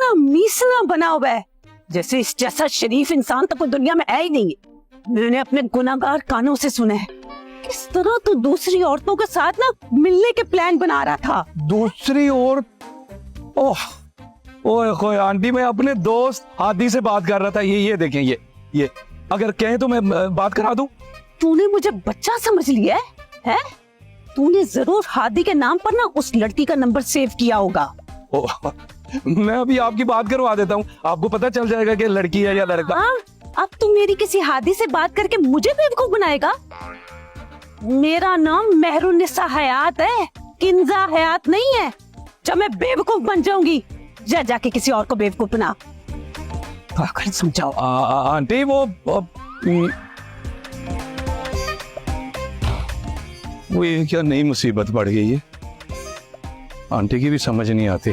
इतना मीसना बना हुआ है जैसे इस जैसा शरीफ इंसान तो कोई दुनिया में है ही नहीं। मैंने अपने गुनाहगार कानों से सुना है किस तरह तो दूसरी औरतों के साथ ना मिलने के प्लान बना रहा था। दूसरी और ओह ओए खोए आंटी, मैं अपने दोस्त हादी से बात कर रहा था। ये देखें, ये अगर कहें तो मैं बात करा दूं। तूने मुझे बच्चा समझ लिया है? तूने जरूर हादी के नाम पर ना उस लड़की का नंबर सेव किया होगा। मैं अभी आपकी बात करवा देता हूँ, आपको पता चल जाएगा कि लड़की है या लड़का। हाँ, अब तू मेरी किसी हादी से बात करके मुझे बेवकूफ बनाएगा? मेरा नाम मेहरुन्निसा हयात है, किंजा हयात नहीं है। जब मैं बेवकूफ बन जाऊंगी जाके किसी और को बेवकूफ बना। पागल समझाओ। आंटी वो ये क्या नई मुसीबत बढ़ गई है, आंटी की भी समझ नहीं आती।